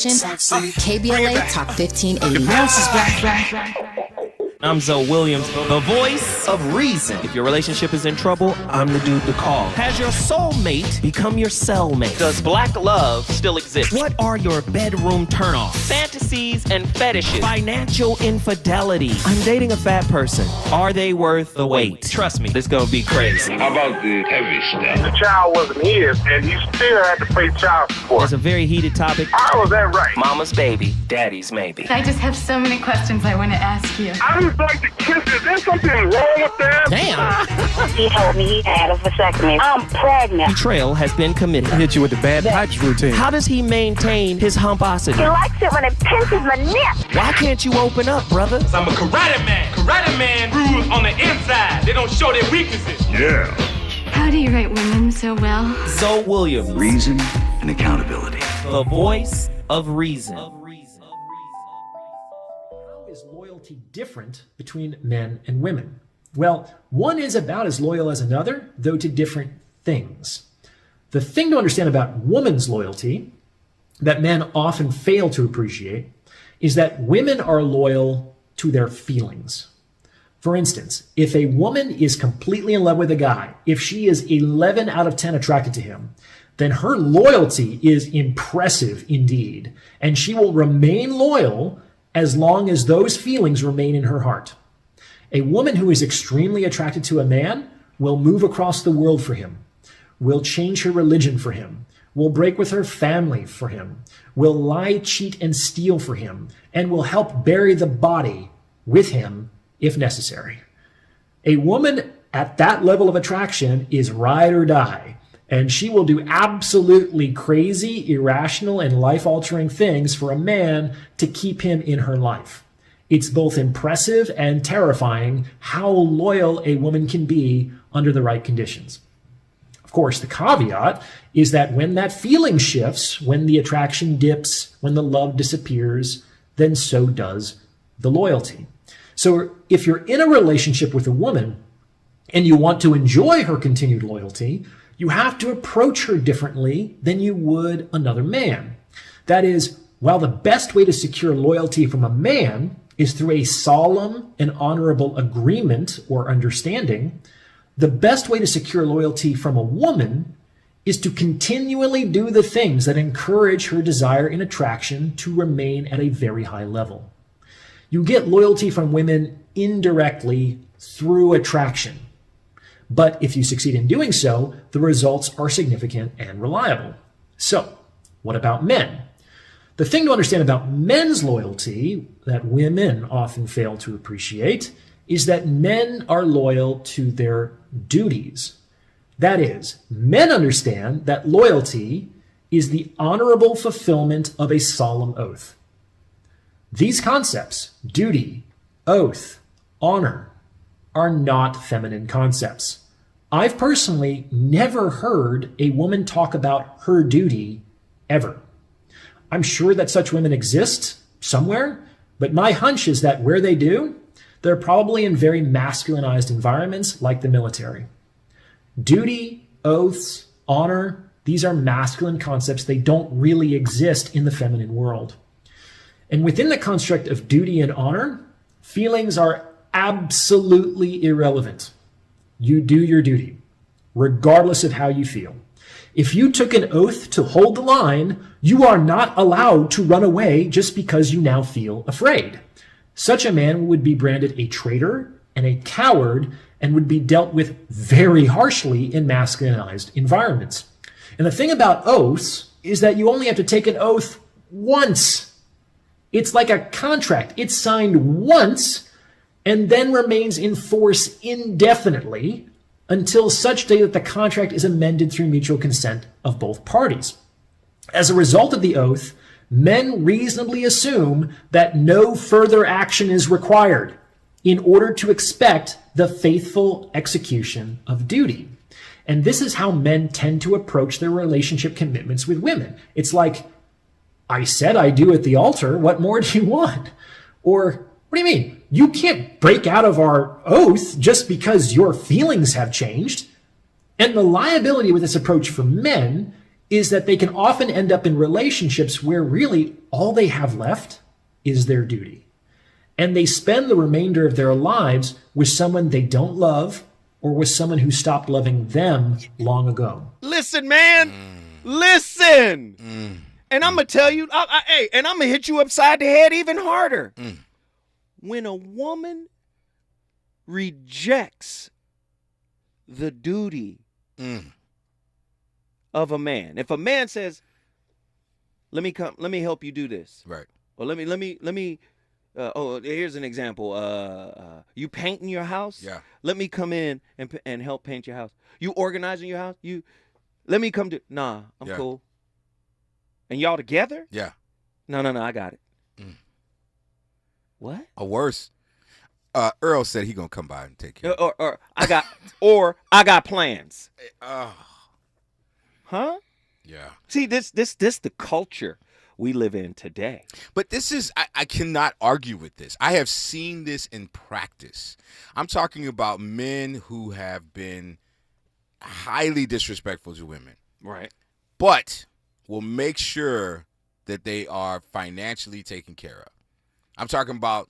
KBLA Talk 1580. I'm Zoe Williams, the voice of reason. If your relationship is in trouble, I'm the dude to call. Has your soulmate become your cellmate? Does black love still exist? What are your bedroom turnoffs? Fantasies and fetishes. Financial infidelity. I'm dating a fat person. Are they worth the wait? Trust me, this gonna be crazy. How about the heavy stuff? The child wasn't his, and he still had to pay child support. It's a very heated topic. How was that right? Mama's baby, daddy's maybe. I just have so many questions I want to ask you. I just like to kiss. Is there something wrong with that? Damn. He told me he had a vasectomy. I'm pregnant. Betrayal has been committed. Hit you with the bad pipes routine. How does he maintain his humposity? He likes it when it pinches my neck. Why can't you open up, brother? I'm a karate man. Karate man rules on the inside. They don't show their weaknesses. Yeah. How do you write women so well? Zoe Williams, Reason and accountability. the voice of reason. How is loyalty different between men and women? Well, one is about as loyal as another, though to different things. The thing to understand about woman's loyalty that men often fail to appreciate is that women are loyal to their feelings. For instance, if a woman is completely in love with a guy, if she is 11 out of 10 attracted to him, then her loyalty is impressive indeed, and she will remain loyal as long as those feelings remain in her heart. A woman who is extremely attracted to a man will move across the world for him, will change her religion for him, will break with her family for him, will lie, cheat, and steal for him, and will help bury the body with him if necessary. A woman at that level of attraction is ride or die, and she will do absolutely crazy, irrational, and life-altering things for a man to keep him in her life. It's both impressive and terrifying how loyal a woman can be under the right conditions. Of course, the caveat is that when that feeling shifts, when the attraction dips, when the love disappears, then so does the loyalty. So if you're in a relationship with a woman and you want to enjoy her continued loyalty, you have to approach her differently than you would another man. That is, while the best way to secure loyalty from a man is through a solemn and honorable agreement or understanding, the best way to secure loyalty from a woman is to continually do the things that encourage her desire and attraction to remain at a very high level. You get loyalty from women indirectly through attraction. But if you succeed in doing so, the results are significant and reliable. So, what about men? The thing to understand about men's loyalty that women often fail to appreciate is that men are loyal to their duties. That is, men understand that loyalty is the honorable fulfillment of a solemn oath. These concepts, duty, oath, honor, are not feminine concepts. I've personally never heard a woman talk about her duty ever. I'm sure that such women exist somewhere, but my hunch is that where they do, they're probably in very masculinized environments like the military. Duty, oaths, honor, these are masculine concepts. They don't really exist in the feminine world. And within the construct of duty and honor, feelings are absolutely irrelevant. You do your duty, regardless of how you feel. If you took an oath to hold the line, you are not allowed to run away just because you now feel afraid. Such a man would be branded a traitor and a coward and would be dealt with very harshly in masculinized environments. And the thing about oaths is that you only have to take an oath once. It's like a contract. It's signed once and then remains in force indefinitely until such day that the contract is amended through mutual consent of both parties. As a result of the oath, men reasonably assume that no further action is required in order to expect the faithful execution of duty. And this is how men tend to approach their relationship commitments with women. It's like, I said I do at the altar, what more do you want? Or, what do you mean? You can't break out of our oath just because your feelings have changed. And the liability with this approach for men is that they can often end up in relationships where really all they have left is their duty. And they spend the remainder of their lives with someone they don't love or with someone who stopped loving them long ago. Listen, man. Listen. And I'm going to tell you, and I'm going to hit you upside the head even harder. When a woman rejects the duty of a man, if a man says, let me help you do this. Right. Or let me here's an example. You painting your house? Yeah. Let me come in and help paint your house. You organizing your house? Let me come do. Nah, I'm cool. And y'all together? Yeah. No, I got it. What? Or worse. Earl said he gonna come by and take care. Or I got plans. Huh? Yeah. See, this the culture we live in today. But this is, I cannot argue with this. I have seen this in practice. I'm talking about men who have been highly disrespectful to women. Right. But will make sure that they are financially taken care of. I'm talking about,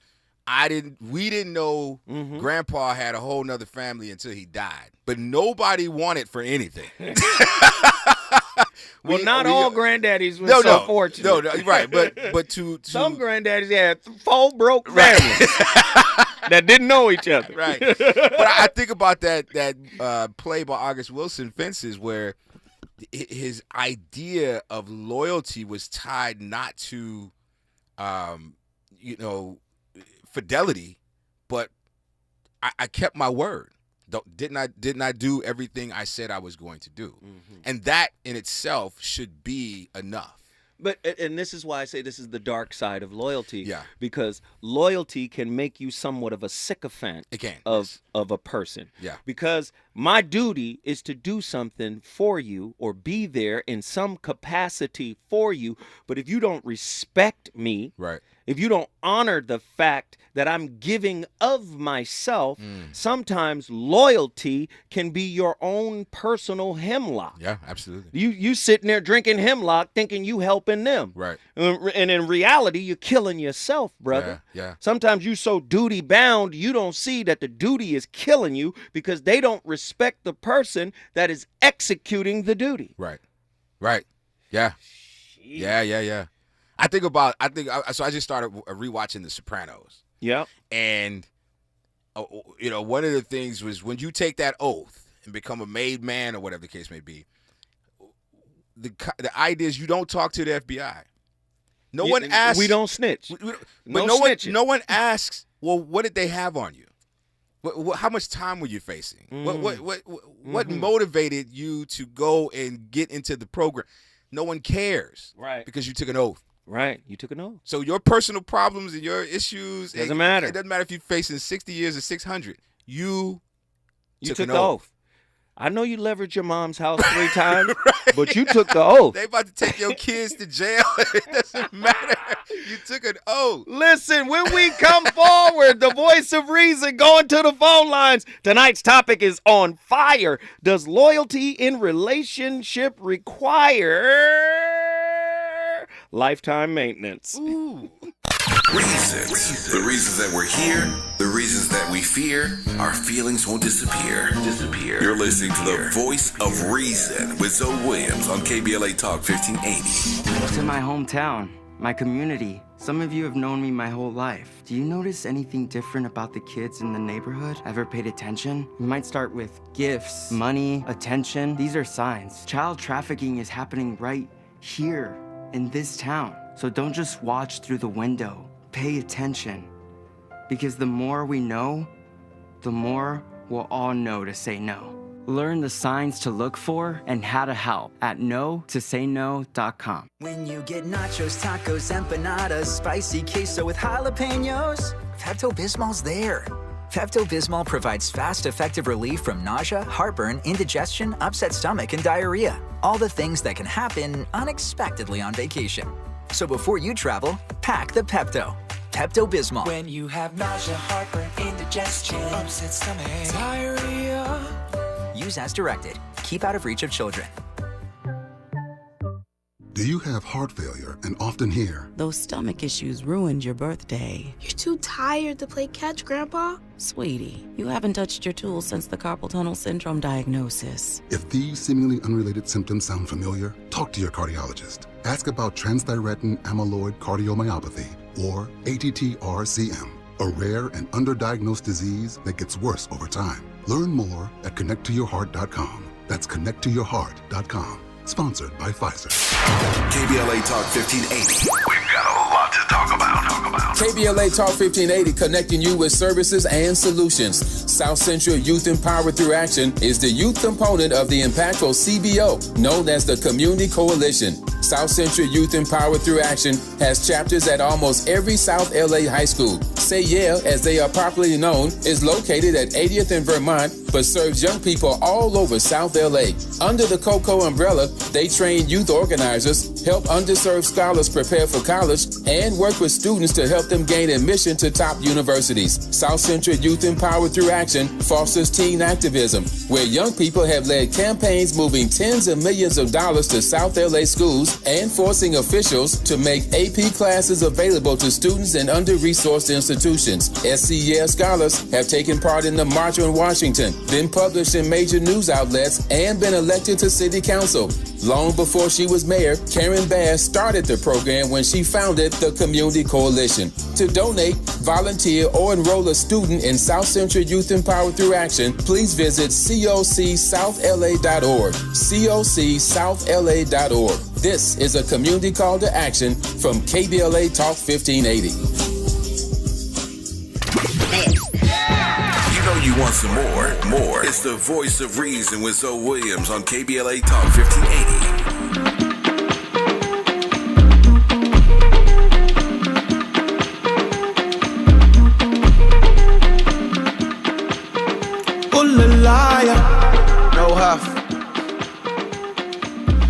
we didn't know Grandpa had a whole nother family until he died. But nobody wanted for anything. Well, not all granddaddies were so fortunate. No, right. But to some granddaddies had 4 broke families that didn't know each other. Right. But I think about that play by August Wilson, Fences, where his idea of loyalty was tied not to, fidelity, but I kept my word. Didn't I do everything I said I was going to do? And that in itself should be enough. But and this is why I say this is the dark side of loyalty. Yeah. Because loyalty can make you somewhat of a sycophant of a person. Yeah. Because my duty is to do something for you or be there in some capacity for you. But if you don't respect me, right, if you don't honor the fact that I'm giving of myself, sometimes loyalty can be your own personal hemlock. Yeah, absolutely. You sitting there drinking hemlock thinking you helping them. Right. And in reality, you're killing yourself, brother. Yeah. Sometimes you so duty bound, you don't see that the duty is killing you because they don't respect the person that is executing the duty. Right. Yeah. Jeez. Yeah. So I just started rewatching The Sopranos. Yeah. And, one of the things was when you take that oath and become a made man or whatever the case may be, the idea is you don't talk to the FBI. No one asks. We don't snitch. No one asks, well, what did they have on you? How much time were you facing? What motivated you to go and get into the program? No one cares. Right. Because you took an oath. Right. You took an oath. So your personal problems and your issues doesn't matter. It doesn't matter if you're facing 60 years or 600. You took the an oath. I know you leveraged your mom's house 3 times, right, but you took the oath. They about to take your kids to jail. It doesn't matter. You took an oath. Listen, when we come forward, the voice of reason going to the phone lines. Tonight's topic is on fire. Does loyalty in relationship require lifetime maintenance? Ooh. Reasons. The reasons that we're here, the reasons that we fear, our feelings won't disappear. You're listening to the voice of reason with Zoe Williams on KBLA Talk 1580. To my hometown, my community. Some of you have known me my whole life. Do you notice anything different about the kids in the neighborhood? Ever paid attention? We might start with gifts, money, attention. These are signs. Child trafficking is happening right here in this town. So don't just watch through the window. Pay attention. Because the more we know, the more we'll all know to say no. Learn the signs to look for and how to help at notosayno.com. When you get nachos, tacos, empanadas, spicy queso with jalapenos, Pepto-Bismol's there. Pepto-Bismol provides fast, effective relief from nausea, heartburn, indigestion, upset stomach, and diarrhea. All the things that can happen unexpectedly on vacation. So before you travel, pack the Pepto. Pepto-Bismol. When you have nausea, heartburn, indigestion, upset stomach, diarrhea. Use as directed. Keep out of reach of children. Do you have heart failure and often hear, Those stomach issues ruined your birthday? You're too tired to play catch, Grandpa. Sweetie, you haven't touched your tools since the carpal tunnel syndrome diagnosis. if these seemingly unrelated symptoms sound familiar, talk to your cardiologist. Ask about transthyretin amyloid cardiomyopathy, or ATTR-CM, a rare and underdiagnosed disease that gets worse over time. Learn more at connecttoyourheart.com. That's connecttoyourheart.com. Sponsored by Pfizer. KBLA Talk 1580. We've got a lot to talk about. KBLA Talk 1580, connecting you with services and solutions. South Central Youth Empowered Through Action is the youth component of the impactful CBO, known as the Community Coalition. South Central Youth Empowered Through Action has chapters at almost every South LA high school. Say Yeah, as they are popularly known, is located at 80th and Vermont, but serves young people all over South LA. Under the COCO umbrella, they train youth organizers, help underserved scholars prepare for college, and work with students to help them gain admission to top universities. South Central Youth Empowered Through Action fosters teen activism, where young people have led campaigns moving tens of millions of dollars to South LA schools and forcing officials to make AP classes available to students in under-resourced institutions. SCEL scholars have taken part in the March on Washington, been published in major news outlets, and been elected to city council. Long before she was mayor, Karen Bass started the program when she founded the Community Coalition. To donate, volunteer, or enroll a student in South Central Youth Empowered Through Action, please visit cocsouthla.org. cocsouthla.org. This is a community call to action from KBLA Talk 1580. You know you want some more. It's the voice of reason with Zoe Williams on KBLA Talk 1580. No huff.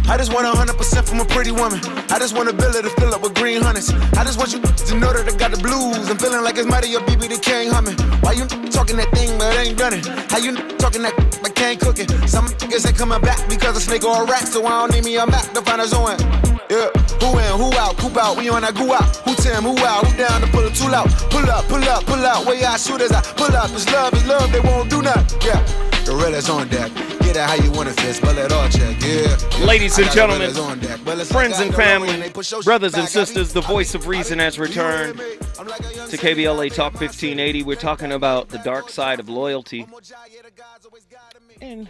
I just want 100% from a pretty woman. I just want a villa to fill up with green hunnids. I just want you to know that I got the blues. I'm feeling like it's mighty or BB the King humming. Why you talking that thing but ain't done it? How you talking that but can't cook it? Some niggas ain't coming back because a snake or a rat, so I don't need me a map to find a zone. Yeah, who in, who out, coop out, we on that goo out. Who Tim, who out, who down to pull a tool out. Pull up, pull up, pull out, where y'all shooters out. Pull up, it's love, they won't do nothing. Yeah, gorillas on deck. Get it how you want to fist, but let all check, yeah. Ladies and gentlemen, friends and family, brothers and sisters, the voice of reason has returned to KBLA Talk 1580. We're talking about the dark side of loyalty. And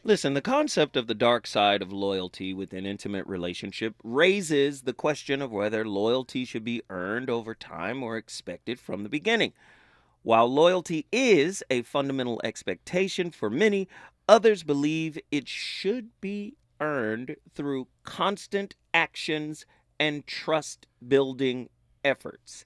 listen, the concept of the dark side of loyalty within intimate relationship raises the question of whether loyalty should be earned over time or expected from the beginning. While loyalty is a fundamental expectation for many, others believe it should be earned through constant actions and trust-building efforts.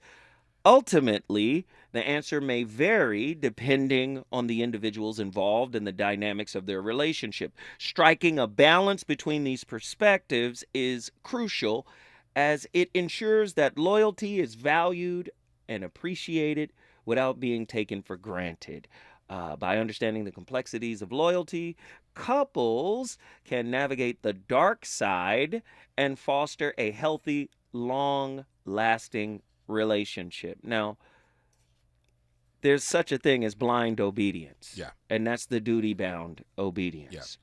Ultimately, the answer may vary depending on the individuals involved and the dynamics of their relationship. Striking a balance between these perspectives is crucial, as it ensures that loyalty is valued and appreciated without being taken for granted. By understanding the complexities of loyalty, couples can navigate the dark side and foster a healthy, long-lasting relationship. Now, there's such a thing as blind obedience. Yeah. And that's the duty-bound obedience.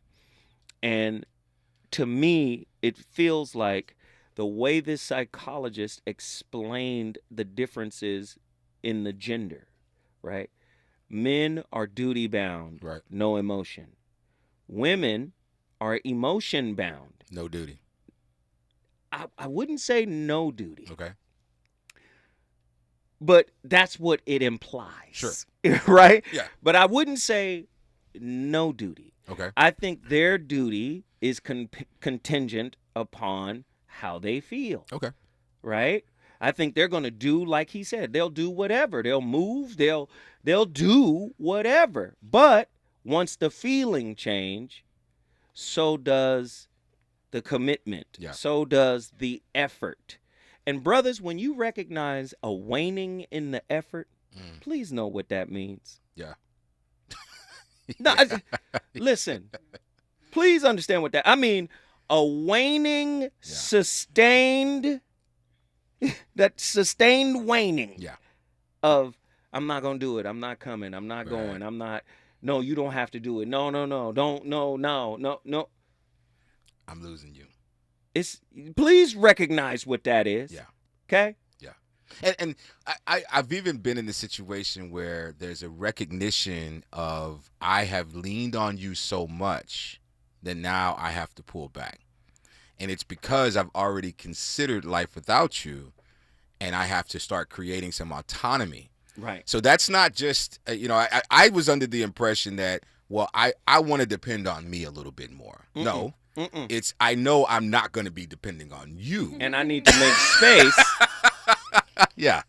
Yeah. And to me, it feels like the way this psychologist explained the differences in the gender, right? Men are duty bound, right? No emotion. Women are emotion bound, no duty. I wouldn't say no duty. Okay. But that's what it implies. Sure. Right? Yeah. But I wouldn't say no duty. Okay. I think their duty is contingent upon how they feel. Okay. Right? I think they're going to do, like he said, they'll do whatever. They'll move. They'll do whatever. But once the feeling change, so does the commitment. Yeah. So does the effort. And brothers, when you recognize a waning in the effort, please know what that means. Yeah. No, listen, please understand what that, I mean, a waning, sustained waning of I'm not gonna do it. I'm not coming. I'm not going. I'm not. No, you don't have to do it. No, don't. No. I'm losing you. Please recognize what that is. Yeah. Okay. And I've even been in the situation where there's a recognition of I have leaned on you so much that now I have to pull back. And it's because I've already considered life without you, and I have to start creating some autonomy. Right. So that's not just, I was under the impression that, well, I want to depend on me a little bit more. Mm-mm. No. It's I know I'm not going to be depending on you. And I need to make space. Yeah.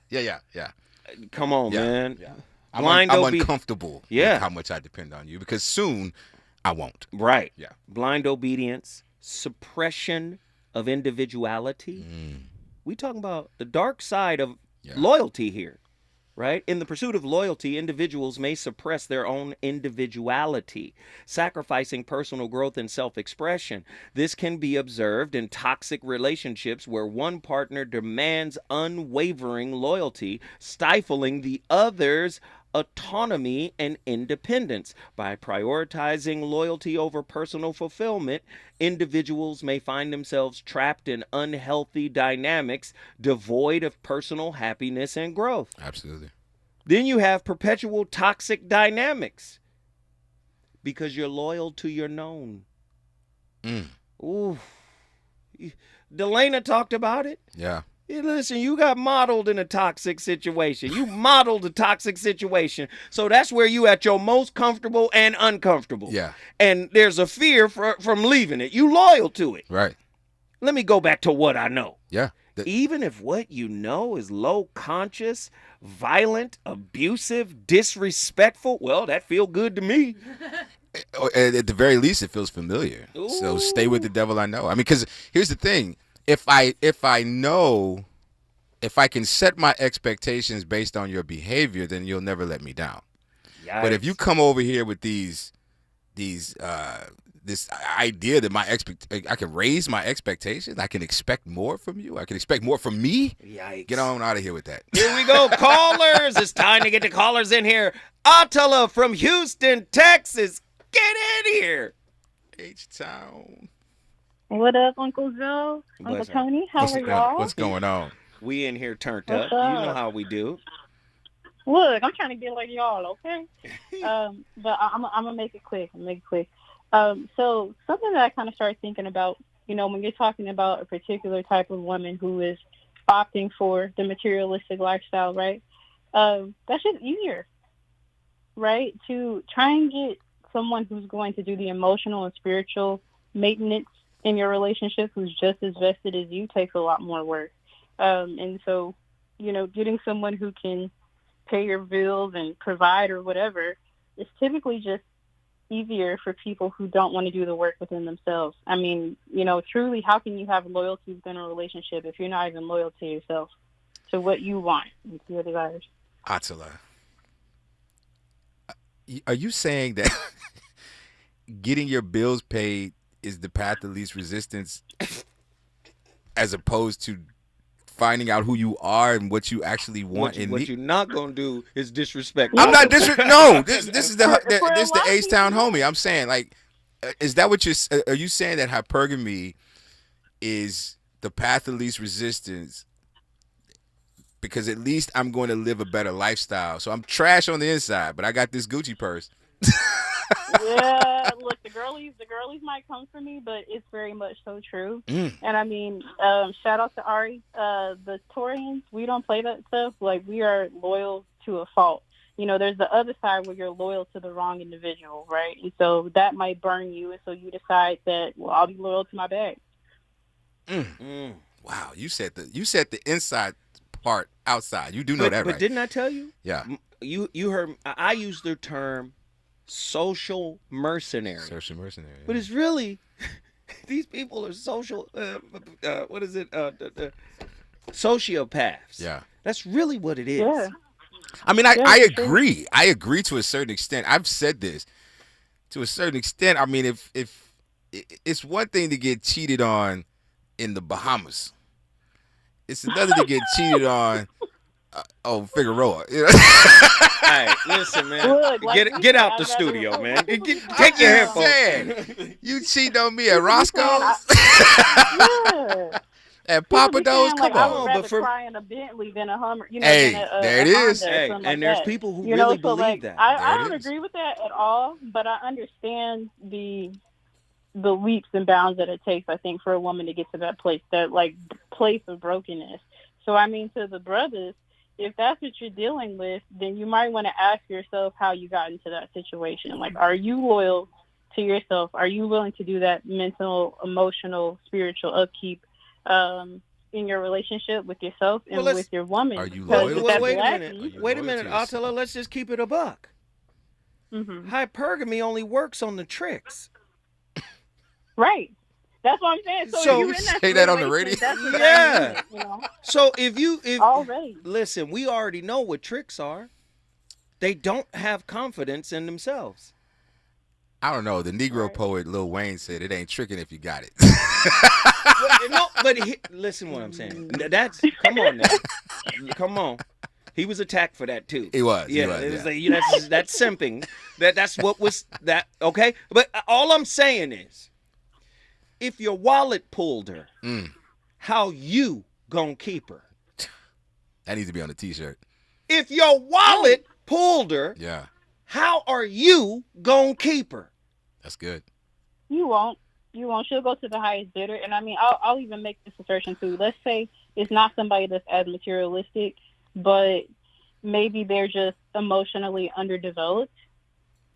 Come on, man. Yeah. I'm uncomfortable with how much I depend on you because soon I won't. Right. Yeah. Blind obedience, suppression of individuality. We talking about the dark side of loyalty here, right? In the pursuit of loyalty, individuals may suppress their own individuality, sacrificing personal growth and self-expression. This can be observed in toxic relationships where one partner demands unwavering loyalty, stifling the other's autonomy and independence. By prioritizing loyalty over personal fulfillment, individuals may find themselves trapped in unhealthy dynamics devoid of personal happiness and growth. Absolutely. Then you have perpetual toxic dynamics because you're loyal to your known. Ooh. Delana talked about it. Yeah. Hey, listen, you got modeled in a toxic situation. You modeled a toxic situation. So that's where you at your most comfortable and uncomfortable. Yeah. And there's a fear from leaving it. You loyal to it. Right. Let me go back to what I know. Yeah. Even if what you know is low conscious, violent, abusive, disrespectful, well, that feel good to me. At the very least, it feels familiar. Ooh. So stay with the devil I know. I mean, because here's the thing. If I can set my expectations based on your behavior, then you'll never let me down. Yikes. But if you come over here with this idea that I can raise my expectations, I can expect more from you, I can expect more from me. Yikes. Get on out of here with that. Here we go, callers. It's time to get the callers in here. Attila from Houston, Texas. Get in here. H-Town. What up, Uncle Joe? Uncle Tony? How are y'all? What's going on? We in here turned up. You know how we do. Look, I'm trying to get like y'all, okay? But I'm gonna make it quick. So something that I kind of started thinking about, when you're talking about a particular type of woman who is opting for the materialistic lifestyle, right? That's just easier, right? To try and get someone who's going to do the emotional and spiritual maintenance in your relationship who's just as vested as you takes a lot more work. And so, getting someone who can pay your bills and provide or whatever is typically just easier for people who don't want to do the work within themselves. I mean, truly, how can you have loyalty within a relationship if you're not even loyal to yourself, to what you want and to your desires? Attila, are you saying that getting your bills paid is the path of least resistance as opposed to finding out who you are and what you actually want in me? What you're not going to do is disrespect. I'm not disrespect. No, this is the H-Town homie. I'm saying, like, is that what are you saying that hypergamy is the path of least resistance because at least I'm going to live a better lifestyle. So I'm trash on the inside, but I got this Gucci purse. Yeah, look, the girlies might come for me, but it's very much so true. And I mean, shout out to Ari. The Taurians, we don't play that stuff. Like, we are loyal to a fault. There's the other side where you're loyal to the wrong individual, right? And so that might burn you, and so you decide that, well, I'll be loyal to my bag. Wow, you said the inside part outside. You do know that, right? But didn't I tell you? Yeah. You heard I use the term social mercenary. Social mercenary. Yeah. But it's really these people are social. Sociopaths. Yeah. That's really what it is. Yeah. I mean, I agree. I agree to a certain extent. I've said this to a certain extent. I mean, if it's one thing to get cheated on in the Bahamas. It's another to get cheated on Figueroa. You know? Hey, listen, man. Look, Get out the studio, man. Take your headphones. You cheating on me at Roscoe's? Yeah. At Papa Do's? Come I on. would rather cry in a Bentley than a Hummer. You know, Hey, than there it a is. Honda or Hey, something and like there's that. people who You really know, so, believe that. I don't agree with that at all, but I understand the leaps and bounds that it takes, I think, for a woman to get to that place of brokenness. So, I mean, to the brothers, if that's what you're dealing with, then you might want to ask yourself how you got into that situation. Like, are you loyal to yourself? Are you willing to do that mental, emotional, spiritual upkeep in your relationship with yourself and with your woman? Are you loyal? Well, wait a minute. Wait a minute. I'll tell her, let's just keep it a buck. Mm-hmm. Hypergamy only works on the tricks. Right. That's what I'm saying. So if you're in that say that on the radio? that's what Yeah. that means, you know? So if already. Listen, we already know what tricks are. They don't have confidence in themselves. I don't know. The Negro poet Lil Wayne said it ain't tricking if you got it. Listen what I'm saying. Come on now. Come on. He was attacked for that too. He was. Yeah, he was, that's simping. That's what was that. Okay, but all I'm saying is, if your wallet pulled her, how you gonna keep her? That needs to be on a T-shirt. If your wallet pulled her, yeah, how are you gonna keep her? That's good. You won't. She'll go to the highest bidder. And I mean, I'll even make this assertion too. Let's say it's not somebody that's as materialistic, but maybe they're just emotionally underdeveloped.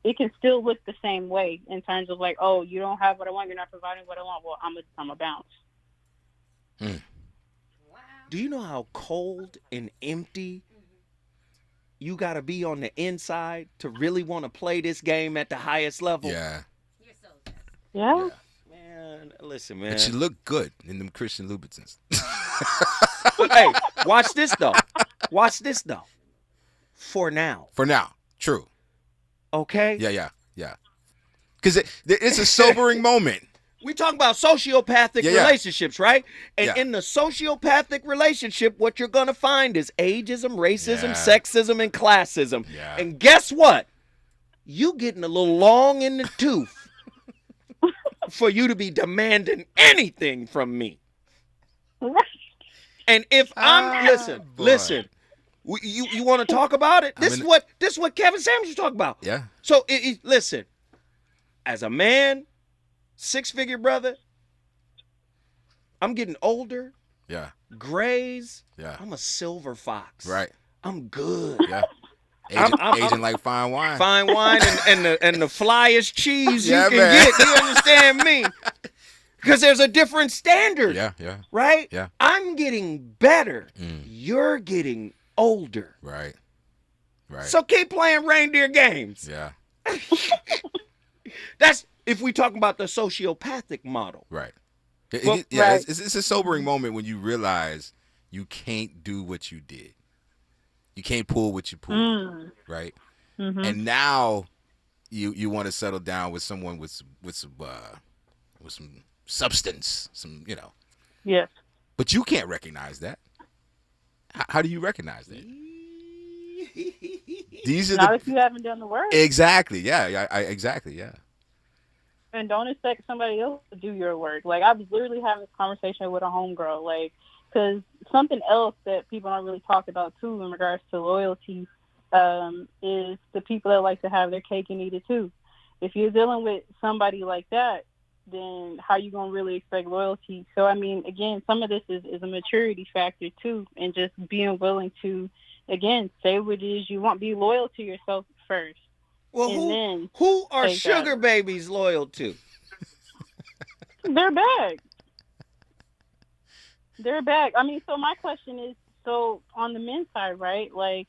It can still look the same way in terms of like, oh, you don't have what I want, you're not providing what I want. Well, I'm a bounce. Do you know how cold and empty you got to be on the inside to really want to play this game at the highest level? Yeah. Yeah. Man, listen, man. But you look good in them Christian Louboutins. Hey, watch this though. For now. True. Okay? Yeah. Because it's a sobering moment. We talk about sociopathic relationships, right? And Yeah. in the sociopathic relationship, what you're going to find is ageism, racism, sexism, and classism. Yeah. And guess what? You getting a little long in the tooth for you to be demanding anything from me. And if I'm listen. You want to talk about it? This is what Kevin Samuels talking about. Yeah. So listen, as a man, six-figure brother, I'm getting older. Yeah. Grays. Yeah. I'm a silver fox. Right. I'm good. Yeah. Aging like fine wine. Fine wine and the flyest cheese you can man. get. You understand me? Because there's a different standard. Yeah. Right? Yeah. I'm getting better. You're getting older. Right. So keep playing reindeer games. Yeah. That's if we talk about the sociopathic model. Right. Well, It's a sobering moment when you realize you can't do what you did. You can't pull what you pulled. Right. Mm-hmm. And now you want to settle down with someone with some substance, Yes. But you can't recognize that. How do you recognize that? These are Not if you haven't done the work. Exactly. Yeah. Exactly. Yeah. And don't expect somebody else to do your work. Like, I was literally having this conversation with a homegirl, like, because something else that people don't really talk about, too, in regards to loyalty, is the people that like to have their cake and eat it, too. If you're dealing with somebody like that, then how you going to really expect loyalty? So, I mean, again, some of this is a maturity factor, too, and just being willing to, again, say what it is you want. Be loyal to yourself first. Well, who are sugar babies loyal to? They're back. They're back. I mean, so my question is, so on the men's side, right? Like,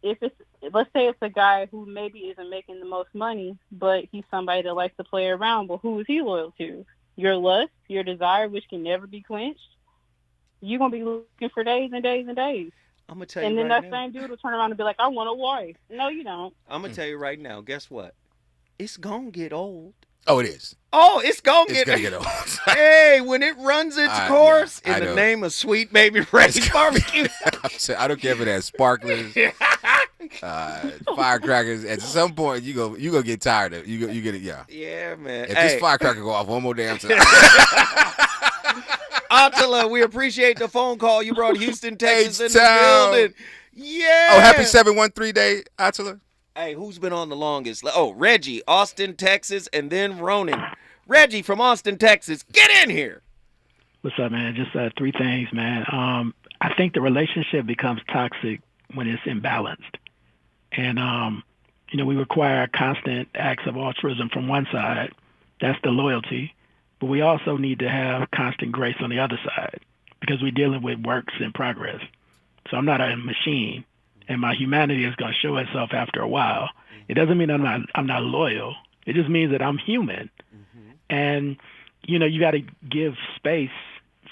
let's say it's a guy who maybe isn't making the most money, but he's somebody that likes to play around. Well, who is he loyal to? Your lust, your desire, which can never be quenched. You're gonna be looking for days and days and days. I'm gonna tell you and then right that now. same dude will turn around and be like, I want a wife. No, you don't. I'm gonna tell you right now. Guess what? It's gonna get old. Oh, it is. Oh, it's gonna It's get. gonna get old. Hey, when it runs its course yeah, in the name of Sweet Baby Ray's barbecue. I don't care if it has sparklers, firecrackers. At some point, you gonna get tired of it. You get it. Yeah. Yeah, man. If this firecracker go off one more damn time. Attila, we appreciate the phone call. You brought Houston, Texas in the H-Town. building. Yeah. Oh, happy 713 day, Attila. Hey, who's been on the longest? Oh, Reggie, Austin, Texas, and then Ronan. Reggie from Austin, Texas. Get in here. What's up, man? Just three things, man. I think the relationship becomes toxic when it's imbalanced. And, we require constant acts of altruism from one side. That's the loyalty. But we also need to have constant grace on the other side because we're dealing with works in progress. So I'm not a machine, and my humanity is going to show itself after a while. It doesn't mean I'm not loyal. It just means that I'm human. And, you got to give space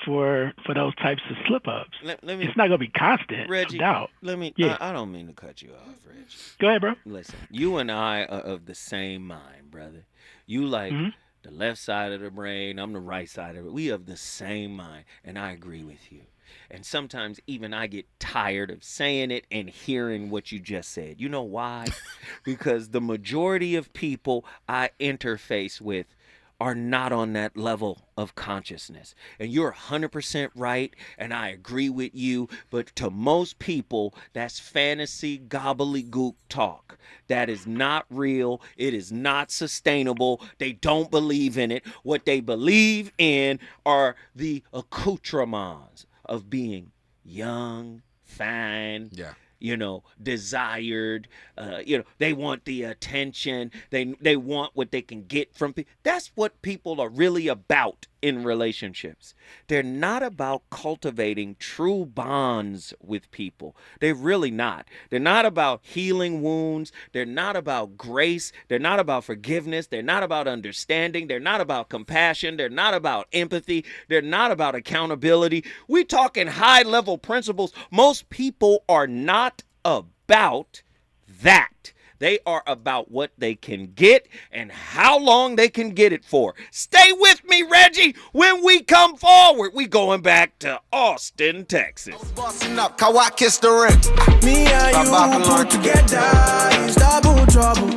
for those types of slip-ups. It's not going to be constant. Reggie, doubt. I don't mean to cut you off, Reggie. Go ahead, bro. Listen, you and I are of the same mind, brother. You like the left side of the brain, I'm the right side of it. We have the same mind, and I agree with you. And sometimes even I get tired of saying it and hearing what you just said. You know why? Because the majority of people I interface with are not on that level of consciousness. And you're 100% right, and I agree with you, but to most people, that's fantasy gobbledygook talk. That is not real. It is not sustainable. They don't believe in it. What they believe in are the accoutrements of being young, fine, desired. They want the attention. They want what they can get from people. That's what people are really about in relationships. They're not about cultivating true bonds with people. They're really not. They're not about healing wounds. They're not about grace. They're not about forgiveness. They're not about understanding. They're not about compassion. They're not about empathy. They're not about accountability. We're talking high-level principles. Most people are not about that. They are about what they can get and how long they can get it for. Stay with me, Reggie. When we come forward, we going back to Austin, Texas. Bossing up, Kawhi kissed the ring. Me and you put together is double trouble.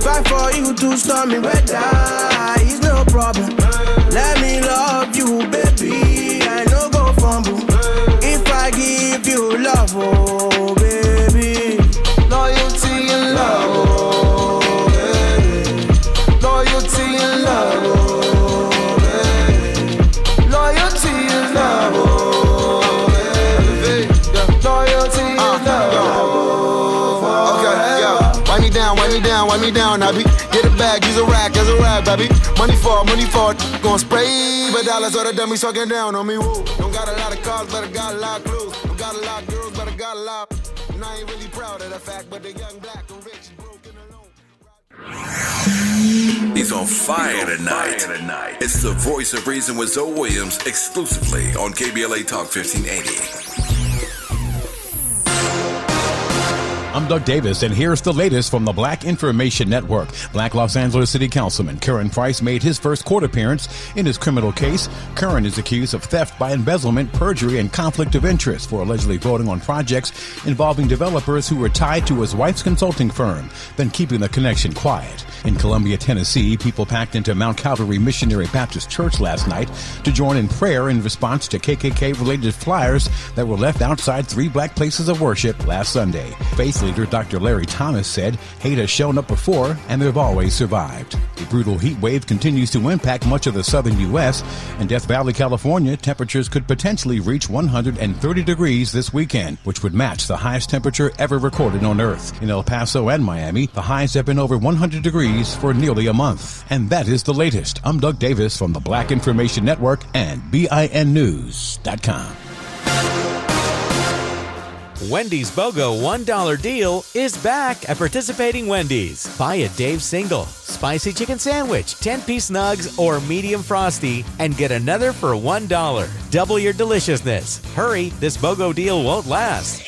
Fight for you to storm me weather is no problem. Let me love you, baby. I no go fumble. If I give you love, oh baby, loyalty and love, oh baby, loyalty and love, oh baby, loyalty and love, oh baby, loyalty and love. Okay, yeah. Wind me down, I be. Get a bag, use a rag, baby. Money for, gon' spray. But dollars or the dummies talking down on me, woo. Don't got a lot of cars, but I got a lot of clues. Don't got a lot of girls, but I got a lot. And I ain't really proud of the fact, but the young black and rich, broken alone. He's on fire tonight. It's the Voice of Reason with Zoe Williams, exclusively on KBLA Talk 1580. I'm Doug Davis, and here's the latest from the Black Information Network. Black Los Angeles City Councilman Curran Price made his first court appearance in his criminal case. Curran is accused of theft by embezzlement, perjury, and conflict of interest for allegedly voting on projects involving developers who were tied to his wife's consulting firm, then keeping the connection quiet. In Columbia, Tennessee, people packed into Mount Calvary Missionary Baptist Church last night to join in prayer in response to KKK-related flyers that were left outside 3 black places of worship last Sunday. Faith leader Dr. Larry Thomas said hate has shown up before and they've always survived. A brutal heat wave continues to impact much of the southern U.S. In Death Valley, California, temperatures could potentially reach 130 degrees this weekend, which would match the highest temperature ever recorded on Earth. In El Paso and Miami, the highs have been over 100 degrees for nearly a month. And that is the latest. I'm Doug Davis from the Black Information Network and BINnews.com. Wendy's BOGO $1 deal is back at participating Wendy's. Buy a Dave single, spicy chicken sandwich, 10-piece nugs, or medium frosty, and get another for $1. Double your deliciousness. Hurry, this BOGO deal won't last.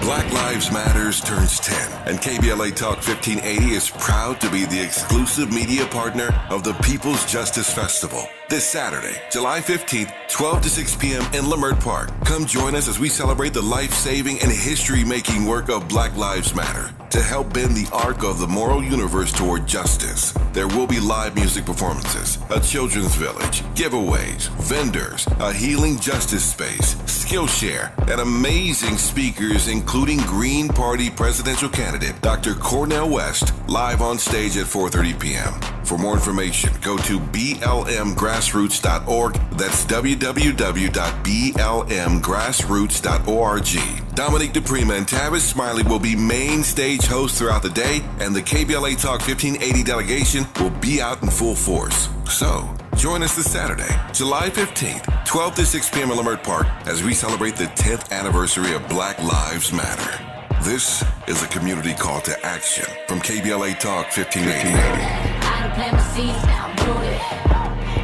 Black Lives Matters turns 10, and KBLA Talk 1580 is proud to be the exclusive media partner of the People's Justice Festival. This Saturday, July 15th, 12 to 6 p.m. in Leimert Park. Come join us as we celebrate the life-saving and history-making work of Black Lives Matter to help bend the arc of the moral universe toward justice. There will be live music performances, a children's village, giveaways, vendors, a healing justice space, Skillshare, and amazing speakers including Green Party presidential candidate Dr. Cornel West, live on stage at 4:30 p.m. For more information, go to blmgrassroots.org. That's www.blmgrassroots.org. Dominique DePrima and Tavis Smiley will be main stage hosts throughout the day, and the KBLA Talk 1580 delegation will be out in full force. So, join us this Saturday, July 15th, 12 to 6 p.m. in Leimert Park as we celebrate the 10th anniversary of Black Lives Matter. This is a community call to action from KBLA Talk 1580. Plant my seeds, now I'm rooted.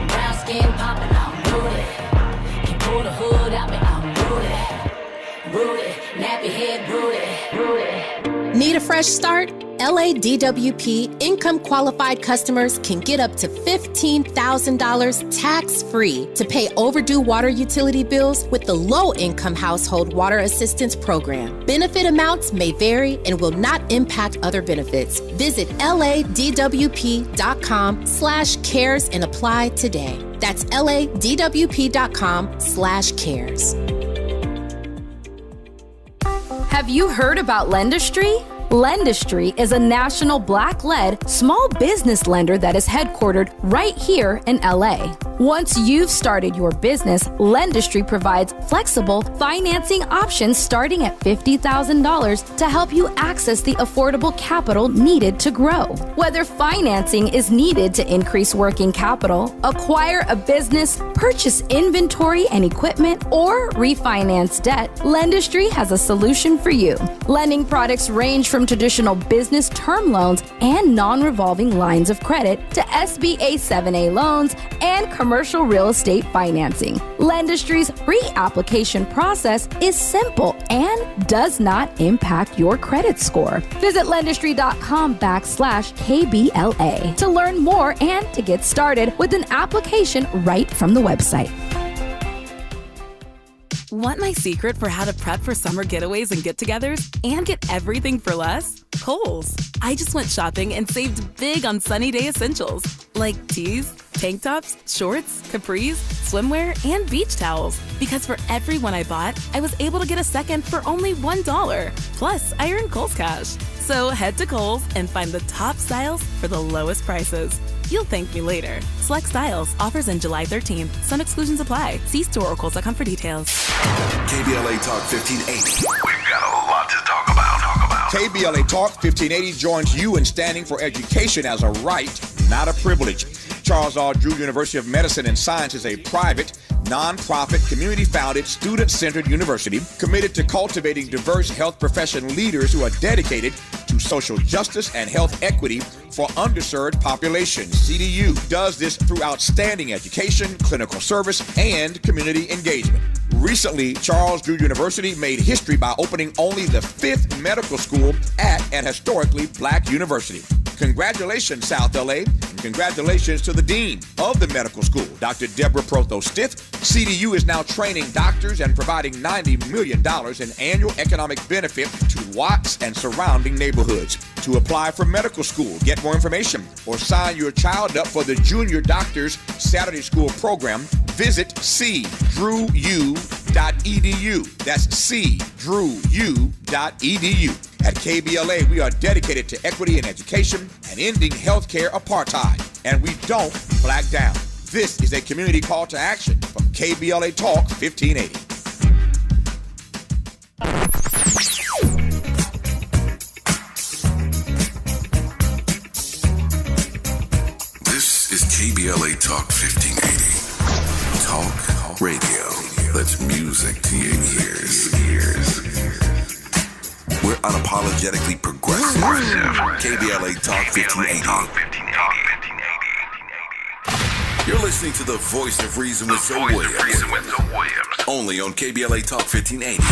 Brown skin popping, I'm rooted. Can pull the hood out me, I'm rooted. Nappy head, rooted. Need a fresh start? LADWP income qualified customers can get up to $15,000 tax-free to pay overdue water utility bills with the Low Income Household Water Assistance Program. Benefit amounts may vary and will not impact other benefits. Visit ladwp.com/cares and apply today. That's ladwp.com/cares. Have you heard about Lendistry? Lendistry is a national Black-led small business lender that is headquartered right here in LA. Once you've started your business, Lendistry provides flexible financing options starting at $50,000 to help you access the affordable capital needed to grow. Whether financing is needed to increase working capital, acquire a business, purchase inventory and equipment, or refinance debt, Lendistry has a solution for you. Lending products range from traditional business term loans and non-revolving lines of credit to SBA 7A loans and commercial real estate financing. Lendistry's pre-application process is simple and does not impact your credit score. Visit lendistry.com/KBLA to learn more and to get started with an application right from the website. Want my secret for how to prep for summer getaways and get-togethers and get everything for less? Kohl's. I just went shopping and saved big on sunny day essentials like tees, tank tops, shorts, capris, swimwear, and beach towels. Because for every one I bought, I was able to get a second for only $1. Plus, I earned Kohl's Cash. So head to Kohl's and find the top styles for the lowest prices. You'll thank me later. Select styles. Offers in July 13th. Some exclusions apply. See store or Kohl's.com for details. KBLA Talk 1580. We've got a lot to talk about. KBLA Talk 1580 joins you in standing for education as a right, not a privilege. Charles R. Drew University of Medicine and Science is a private, non-profit, community-founded, student-centered university committed to cultivating diverse health profession leaders who are dedicated to social justice and health equity for underserved populations. CDU does this through outstanding education, clinical service, and community engagement. Recently, Charles Drew University made history by opening only the 5th medical school at an historically Black university. Congratulations, South LA, and congratulations to the Dean of the medical school, Dr. Deborah Prothos-Stith. CDU is now training doctors and providing $90 million in annual economic benefit to Watts and surrounding neighborhoods. To apply for medical school, get more information, or sign your child up for the Junior Doctors Saturday School program, visit cdrewu.edu. That's cdrewu.edu. At KBLA, we are dedicated to equity in education and ending healthcare apartheid, and we don't black down. This is a community call to action from KBLA Talk 1580. This is KBLA Talk 1580. Talk radio. That's music to your ears. We're unapologetically progressive. KBLA Talk 1580. You're listening to the voice of reason with Zoe Williams. Only on KBLA Talk 1580.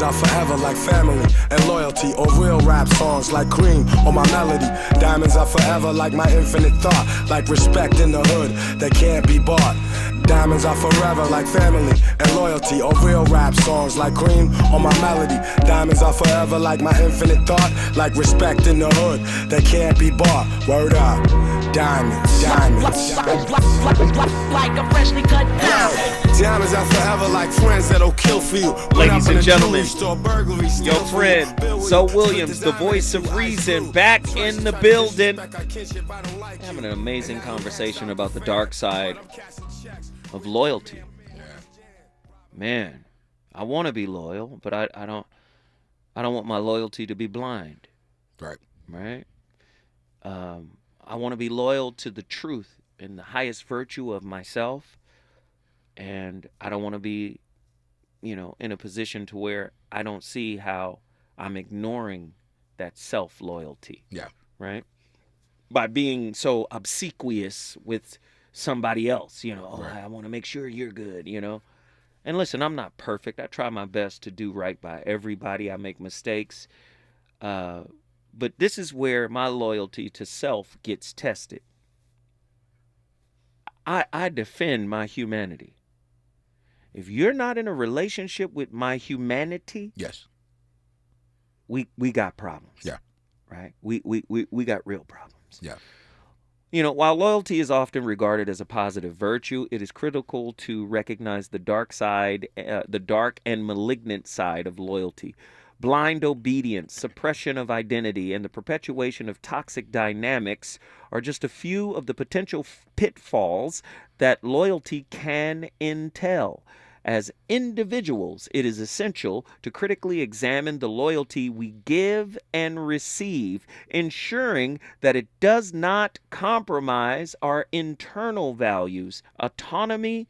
are forever like family and loyalty, or real rap songs like Cream or my melody. Diamonds are forever like my infinite thought, like respect in the hood that can't be bought. Diamonds are forever like family and loyalty, or real rap songs like Cream or my melody. Diamonds are forever like my infinite thought, like respect in the hood that can't be bought. Word up, diamonds, diamonds, like a freshly cut diamond. Diamonds are forever like friends that'll kill for you. Ladies and gentlemen, your friend, Zoe Williams, the voice of reason, back in the building. Having an amazing conversation about the dark side of loyalty. Man, I want to be loyal, but I don't want my loyalty to be blind. Right? I want to be loyal to the truth and the highest virtue of myself. And I don't want to be, in a position to where I don't see how I'm ignoring that self-loyalty. Yeah. Right? By being so obsequious with somebody else, I want to make sure you're good, And listen, I'm not perfect. I try my best to do right by everybody. I make mistakes. But this is where my loyalty to self gets tested. I defend my humanity. If you're not in a relationship with my humanity, yes, we got problems. Yeah. Right? We got real problems. Yeah. While loyalty is often regarded as a positive virtue, it is critical to recognize the dark side, the dark and malignant side of loyalty. Blind obedience, suppression of identity, and the perpetuation of toxic dynamics are just a few of the potential pitfalls that loyalty can entail. As individuals, it is essential to critically examine the loyalty we give and receive, ensuring that it does not compromise our internal values, autonomy,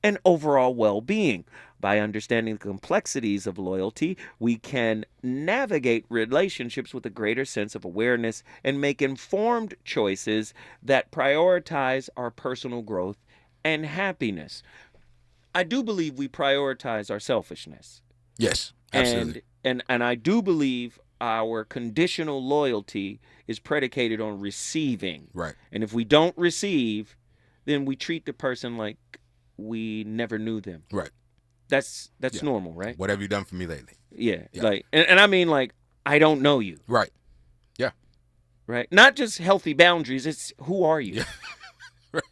and overall well-being. By understanding the complexities of loyalty, we can navigate relationships with a greater sense of awareness and make informed choices that prioritize our personal growth and happiness. I do believe we prioritize our selfishness. Yes, absolutely. And I do believe our conditional loyalty is predicated on receiving. Right. And if we don't receive, then we treat the person like we never knew them. Right. That's normal, right? What have you done for me lately? Yeah. Like, and I mean, like, I don't know you. Right. Yeah. Right. Not just healthy boundaries. It's who are you? Yeah. Right.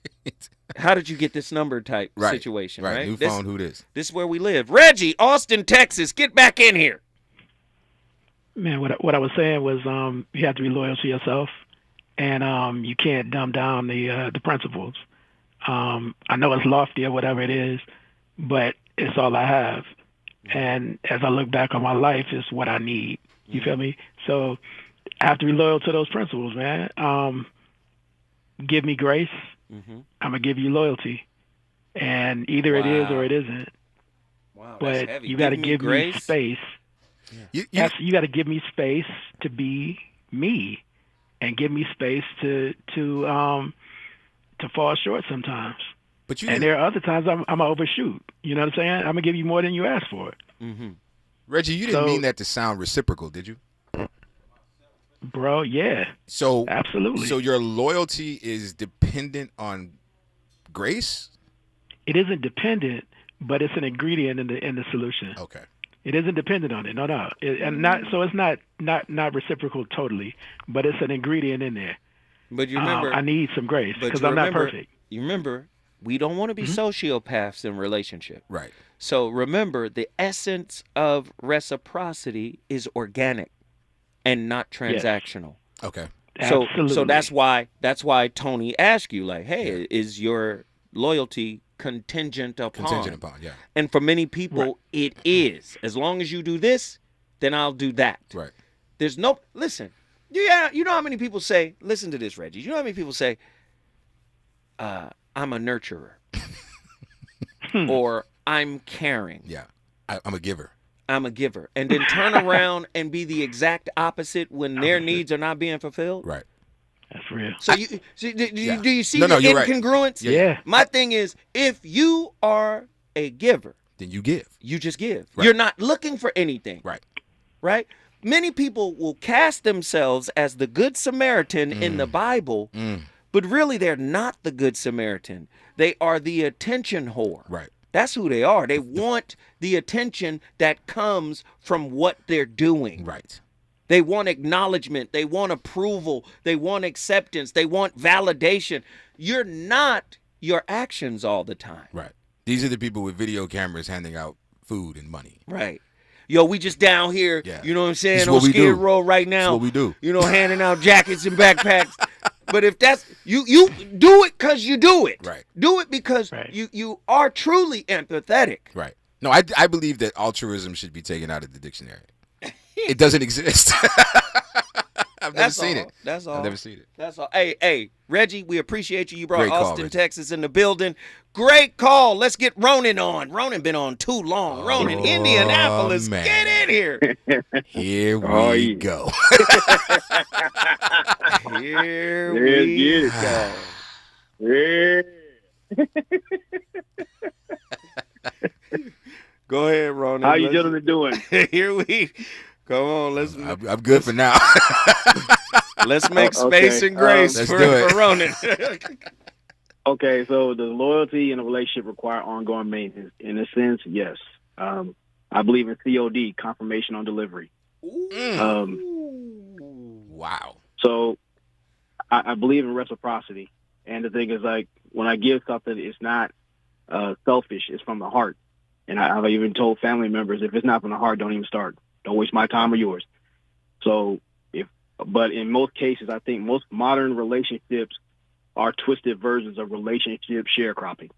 How did you get this number type situation, right? New phone, who this? This is where we live. Reggie, Austin, Texas, get back in here. Man, what I was saying was you have to be loyal to yourself, and you can't dumb down the principles. I know it's lofty or whatever it is, but it's all I have. And as I look back on my life, it's what I need. You feel me? So I have to be loyal to those principles, man. Give me grace. Mm-hmm. I'm going to give you loyalty. And either it is or it isn't. Wow, but you got to give me space. Yeah. You got to give me space to be me, and give me space to fall short sometimes. And there are other times I'm going to overshoot. You know what I'm saying? I'm going to give you more than you asked for. Mm-hmm. Reggie, you didn't mean that to sound reciprocal, did you? Bro, yeah. So absolutely. So your loyalty is dependent on grace? It isn't dependent, but it's an ingredient in the solution. Okay. It isn't dependent on it. No. It's not reciprocal totally, but it's an ingredient in there. But you remember, I need some grace because I'm not perfect. You remember, we don't want to be sociopaths in relationship. Right. So remember, the essence of reciprocity is organic and not transactional. Yes. Okay. Absolutely. So that's why Tony asked you, like, hey, is your loyalty contingent upon? Contingent upon, yeah. And for many people, it is. As long as you do this, then I'll do that. Right. There's no, listen, yeah, you know how many people say, listen to this, Reggie. You know how many people say, I'm a nurturer. Or I'm caring. Yeah. I'm a giver. I'm a giver. And then turn around and be the exact opposite when their needs are not being fulfilled. Right. That's real. So do you see the you're incongruence? Right. Yeah. My thing is, if you are a giver, then you give. You just give. Right. You're not looking for anything. Right. Right? Many people will cast themselves as the Good Samaritan in the Bible, but really they're not the Good Samaritan. They are the attention whore. Right. That's who they are. They want the attention that comes from what they're doing. Right. They want acknowledgement. They want approval. They want acceptance. They want validation. You're not your actions all the time. Right. These are the people with video cameras handing out food and money. Right. Yo, we just down here, you know what I'm saying, on Skid Row right now. That's what we do. You know, handing out jackets and backpacks. But if that's, you do it because you do it. Right. Do it because you are truly empathetic. Right. No, I believe that altruism should be taken out of the dictionary. It doesn't exist. I've never seen it. That's all. I've never seen it. That's all. Hey, Reggie, we appreciate you. You brought Great call, Austin, Reggie. Texas in the building. Great call. Let's get Ronan on. Ronan been on too long. Ronan, Indianapolis, man. get in here. Here we go. Here we go. Go ahead, Ronan. How you gentlemen doing? Here we come on. Let's. I'm good for now. Let's make space and grace for Ronan. Okay, so does loyalty in a relationship require ongoing maintenance? In a sense, yes. I believe in COD, confirmation on delivery. Wow. So I believe in reciprocity. And the thing is, like, when I give something, it's not selfish. It's from the heart. And I've even told family members, if it's not from the heart, don't even start. Don't waste my time or yours. So, but in most cases, I think most modern relationships are twisted versions of relationship sharecropping.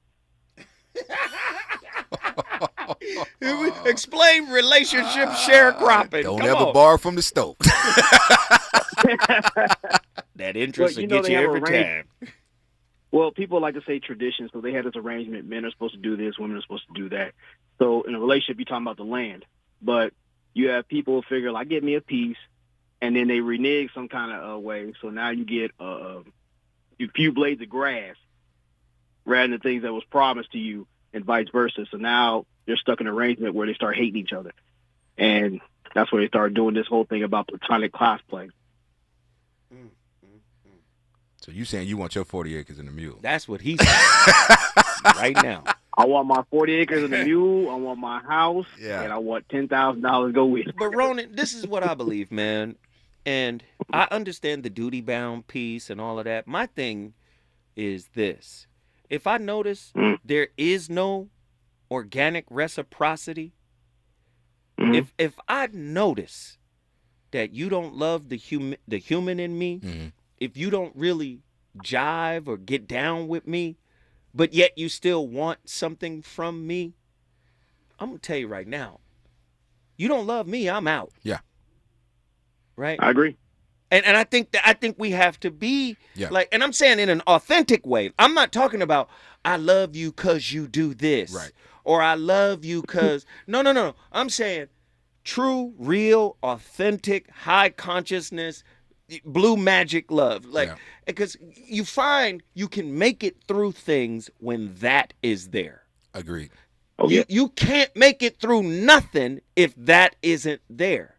Explain relationship sharecropping. Don't ever borrow from the stove. That interest will get you every time. Well, people like to say tradition, so they had this arrangement. Men are supposed to do this, women are supposed to do that. So in a relationship, you're talking about the land. But you have people figure, like, get me a piece, and then they renege some kind of way. So now you get a few blades of grass rather than things that was promised to you, and vice versa. So now they're stuck in an arrangement where they start hating each other. And that's where they start doing this whole thing about platonic class play. So you saying you want your 40 acres and a mule? That's what he said right now. I want my 40 acres and a mule. I want my house. And I want $10,000 to go with it. But Ronan, this is what I believe, man. And I understand the duty-bound piece and all of that. My thing is this. If I notice there is no organic reciprocity, if I notice that you don't love the human in me, if you don't really jive or get down with me, but yet you still want something from me, I'm going to tell you right now, you don't love me, I'm out. Yeah. Right? I agree. And I think we have to be like, and I'm saying in an authentic way. I'm not talking about I love you because you do this. Right. Or I love you because no. I'm saying true, real, authentic, high consciousness, blue magic love. Like, because you find you can make it through things when that is there. Agreed. You can't make it through nothing if that isn't there.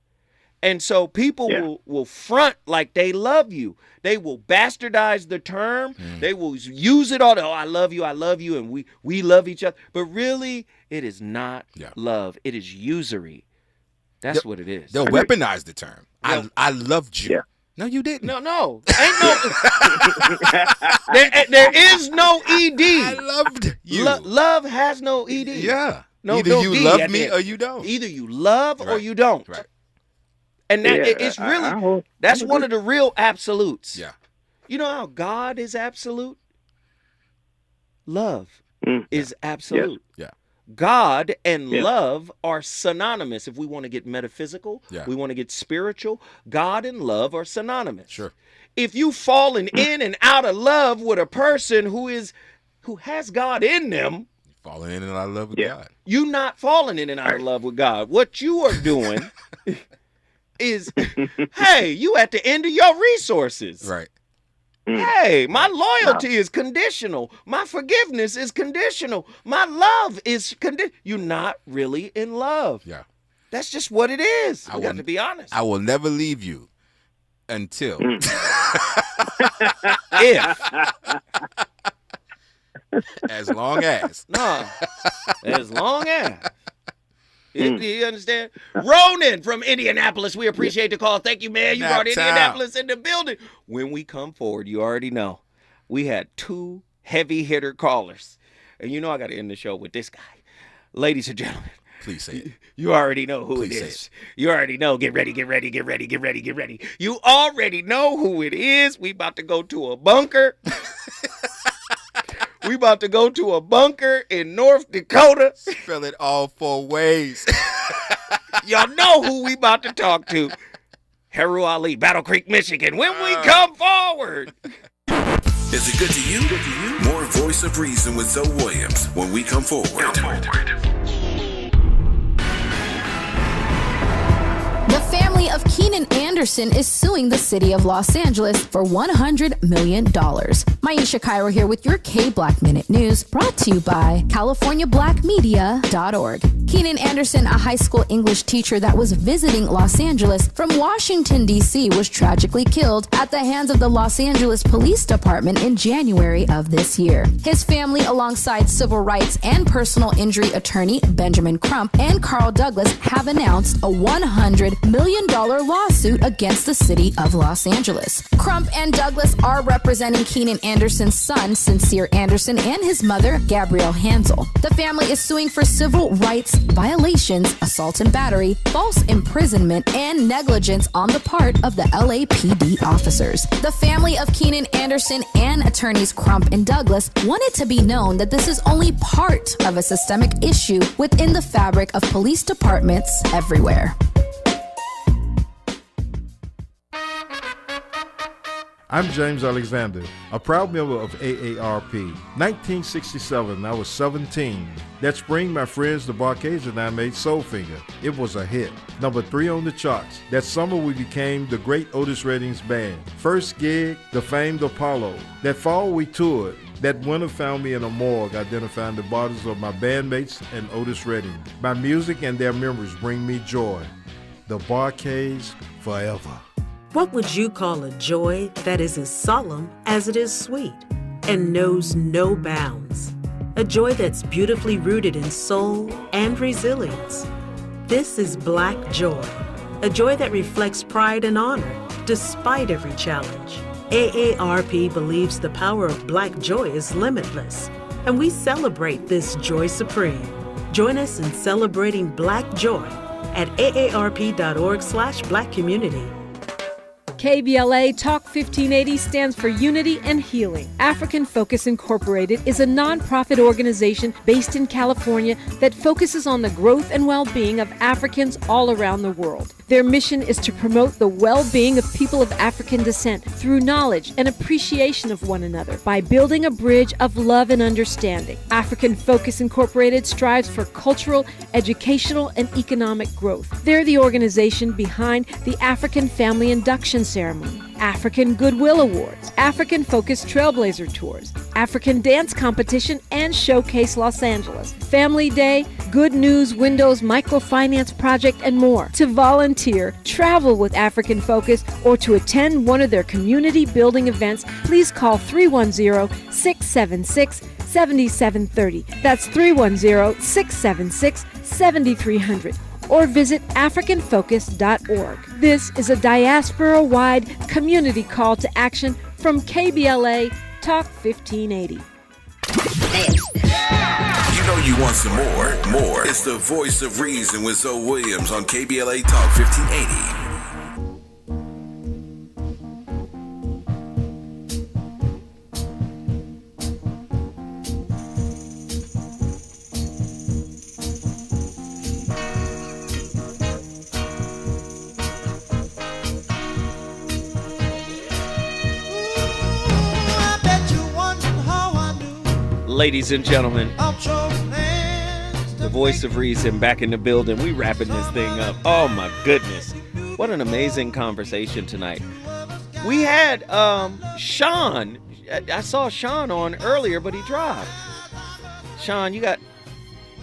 And so people will front like they love you. They will bastardize the term. They will use it all. I love you, and we love each other. But really, it is not love. It is usury. That's what it is. They'll weaponize the term. I loved you. Yeah. No, you didn't. No. Ain't no. there is no ED. I loved you. Love has no ED. Yeah. No, either no you D love at me the end. or you don't. Either you love or you don't. Right. And that it's really that's one of the real absolutes. Yeah. You know how God is absolute? Love is absolute. Yeah. God and love are synonymous. If we want to get metaphysical, we want to get spiritual, God and love are synonymous. Sure. If you've fallen in and out of love with a person who has God in them, falling in and out of love with God. You're not falling in and out of love with God. What you are doing is, hey, you at the end of your resources. Right. Hey, my loyalty is conditional. My forgiveness is conditional. My love is conditional. You're not really in love. Yeah. That's just what it is. I got to be honest. I will never leave you until. If. As long as. No. As long as. You understand? Ronan from Indianapolis, we appreciate the call. Thank you, man. You brought Indianapolis in the building. When we come forward, you already know, we had 2 heavy hitter callers. And you know I got to end the show with this guy. Ladies and gentlemen. Please say it. You already know who it is. You already know. Get ready, get ready, get ready, get ready, get ready. You already know who it is. We about to go to a bunker. We about to go to a bunker in North Dakota. Spell it all 4 ways. Y'all know who we about to talk to. Heru Ali, Battle Creek, Michigan. When we come forward. Is it good to you? More Voice of Reason with Zoe Williams when we come forward. The family of Keenan Anderson is suing the city of Los Angeles for $100 million. Maisha Cairo here with your K-Black Minute News, brought to you by CaliforniaBlackMedia.org. Keenan Anderson, a high school English teacher that was visiting Los Angeles from Washington, D.C., was tragically killed at the hands of the Los Angeles Police Department in January of this year. His family, alongside civil rights and personal injury attorney Benjamin Crump and Carl Douglas, have announced a $100 million lawsuit against the city of Los Angeles. Crump and Douglas are representing Keenan Anderson's son, Sincere Anderson, and his mother, Gabrielle Hansel. The family is suing for civil rights violations, assault and battery, false imprisonment, and negligence on the part of the LAPD officers. The family of Keenan Anderson and attorneys Crump and Douglas want it to be known that this is only part of a systemic issue within the fabric of police departments everywhere. I'm James Alexander, a proud member of AARP. 1967, I was 17. That spring, my friends, the Barcades, and I made Soulfinger. It was a hit. Number 3 on the charts. That summer, we became the great Otis Redding's band. First gig, the famed Apollo. That fall, we toured. That winter found me in a morgue identifying the bodies of my bandmates and Otis Redding. My music and their memories bring me joy. The Barcades, forever. What would you call a joy that is as solemn as it is sweet and knows no bounds? A joy that's beautifully rooted in soul and resilience. This is Black Joy, a joy that reflects pride and honor despite every challenge. AARP believes the power of Black joy is limitless, and we celebrate this joy supreme. Join us in celebrating Black joy at aarp.org/blackcommunity. KBLA Talk 1580 stands for Unity and Healing. African Focus Incorporated is a nonprofit organization based in California that focuses on the growth and well-being of Africans all around the world. Their mission is to promote the well-being of people of African descent through knowledge and appreciation of one another by building a bridge of love and understanding. African Focus Incorporated strives for cultural, educational, and economic growth. They're the organization behind the African Family Induction Ceremony, African Goodwill Awards, African Focus Trailblazer Tours, African Dance Competition, and Showcase Los Angeles, Family Day, Good News Windows Microfinance Project, and more. To volunteer, travel with African Focus, or to attend one of their community building events, please call 310-676-7730. That's 310-676-7300. Or visit AfricanFocus.org. This is a diaspora-wide community call to action from KBLA Talk 1580. You know you want some more. It's the Voice of Reason with Zoe Williams on KBLA Talk 1580. Ladies and gentlemen, the Voice of Reason back in the building. We wrapping this thing up. Oh my goodness. What an amazing conversation tonight. We had Sean. I saw Sean on earlier, but he dropped. Sean, you got...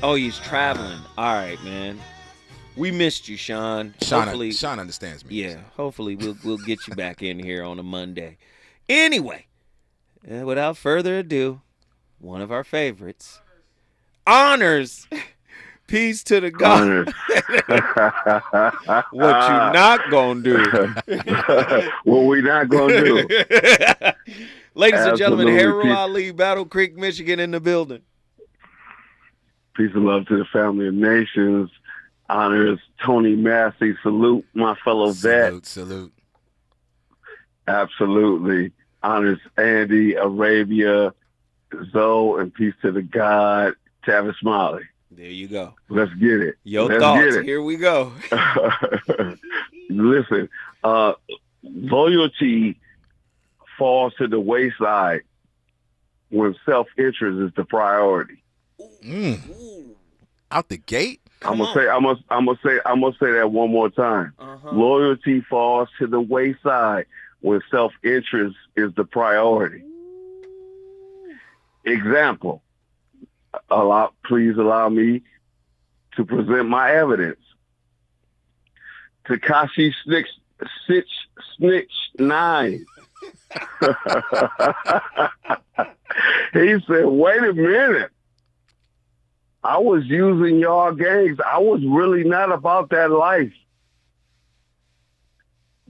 Oh, he's traveling. All right, man. We missed you, Sean. Sean understands me. Yeah, hopefully we'll get you back in here on a Monday. Anyway, without further ado, one of our favorites, Honors. Peace to the God. What you not gonna do? What we not gonna do? Ladies and gentlemen, Absolutely. Harold Ali, Battle Creek, Michigan, in the building. Peace and love to the family of nations. Honors Tony Massey. Salute my fellow vet. Salute. Absolutely. Honors Andy, Arabia, Zoe, and peace to the God, Tavis Smiley. There you go. Let's get it. Your Let's thoughts. get it. Here we go. Listen, loyalty falls to the wayside when self-interest is the priority. Out the gate. I'm gonna say that one more time. Loyalty falls to the wayside when self-interest is the priority. Example. Please allow me to present my evidence. Tekashi Snitch 9. He said, wait a minute. I was using y'all gangs. I was really not about that life.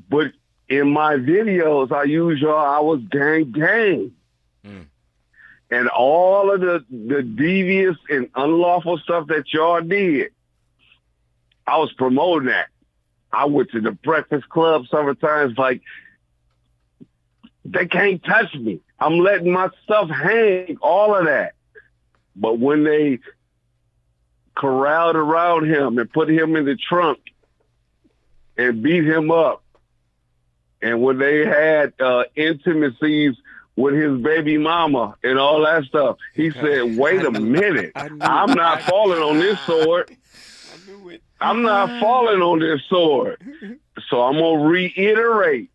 But in my videos, I use y'all. I was gang. And all of the devious and unlawful stuff that y'all did, I was promoting that. I went to the Breakfast Club several times, like, they can't touch me. I'm letting my stuff hang, all of that. But when they corralled around him and put him in the trunk and beat him up, and when they had intimacies with his baby mama and all that stuff, he said, wait a minute. I'm not falling on this sword. I'm not falling on this sword. So I'm going to reiterate,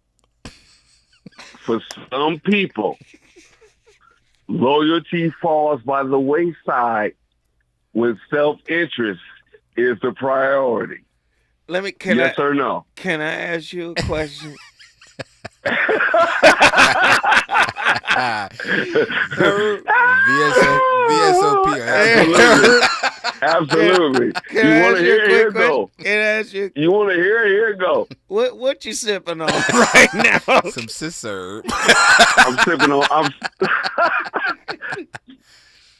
for some people, loyalty falls by the wayside when self-interest is the priority. Yes or no? Can I ask you a question? VSOP. Absolutely. Can You I want ask to you a hear? Here quick go. question? Can I ask you? You want to hear? Here go. What you sipping on right now? Some scissor. I'm sipping on.